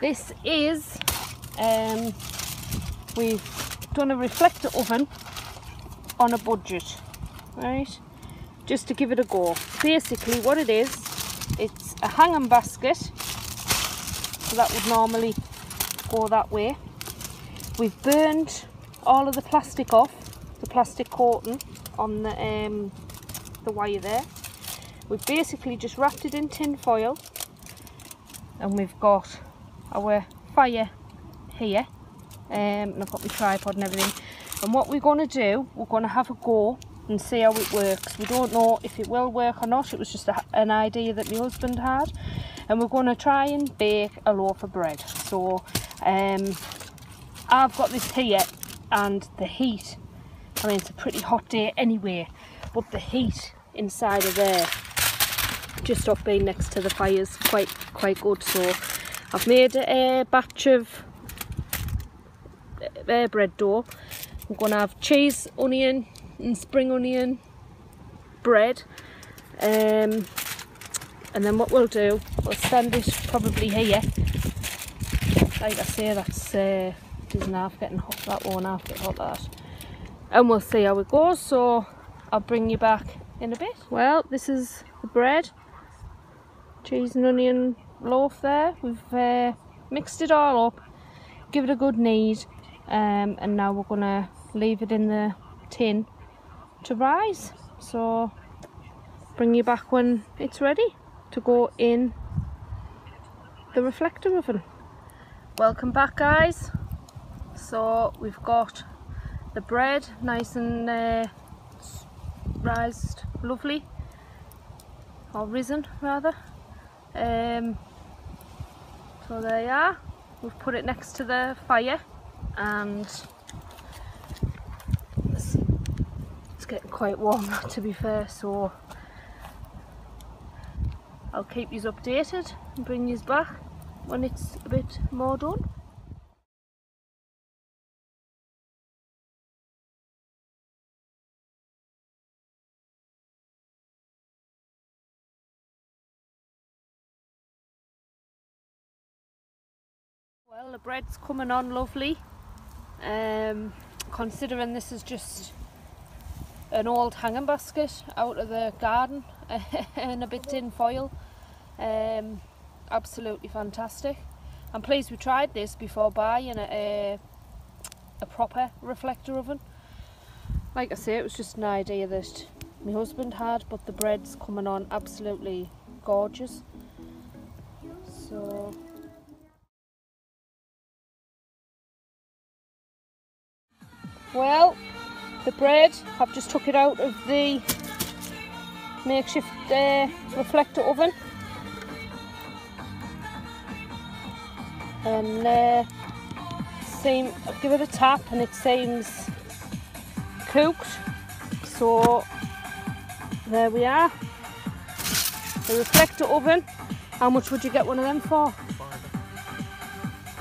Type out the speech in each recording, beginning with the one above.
This is, we've done a reflector oven on a budget, right? Just to give it a go. Basically what it is, it's a hanging basket, so that would normally go that way. We've burned all of the plastic off, the plastic coating on the wire there. We've basically just wrapped it in tin foil, and we've got our fire here, and I've got my tripod and everything. And what we're going to do, we're going to have a go and see how it works. We don't know if it will work or not. It was just an idea that my husband had, and we're going to try and bake a loaf of bread. So I've got this here, and the heat, I mean, it's a pretty hot day anyway, but the heat inside of there, just off being next to the fire, is quite good. So I've made a batch of bread dough. I'm going to have cheese, onion and spring onion bread, and then what we'll do, we'll stand it probably here. Like I say, that's doesn't half getting hot, that won't half get hot, that, and we'll see how it goes. So I'll bring you back in a bit. Well, this is the bread, cheese and onion loaf there. We've mixed it all up, give it a good knead, and now we're gonna leave it in the tin to rise. So bring you back when it's ready to go in the reflector oven. Welcome back, guys. So we've got the bread nice and rised, lovely, or risen rather. So there you are. We've put it next to the fire, and it's getting quite warm, to be fair, so I'll keep you updated and bring you back when it's a bit more done. Well, the bread's coming on lovely, considering this is just an old hanging basket out of the garden and a bit tin foil. Absolutely fantastic. I'm pleased we tried this before buying a proper reflector oven. Like I say, it was just an idea that my husband had, but the bread's coming on absolutely gorgeous. So well, the bread, I've just took it out of the makeshift reflector oven, and I'll give it a tap, and it seems cooked. So there we are, the reflector oven. How much would you get one of them for?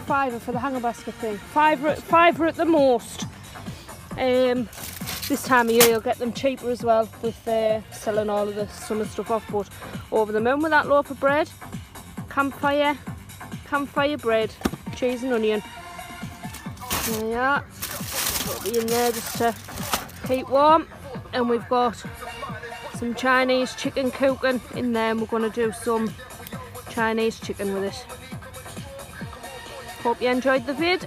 £5 for the hanger basket thing. £5 at the most. This time of year you'll get them cheaper as well, with selling all of the summer stuff off. But over the moon with that loaf of bread, campfire bread, cheese and onion. There you are. Put it in there just to keep warm, and we've got some Chinese chicken cooking in there, and we're going to do some Chinese chicken with it. Hope you enjoyed the vid.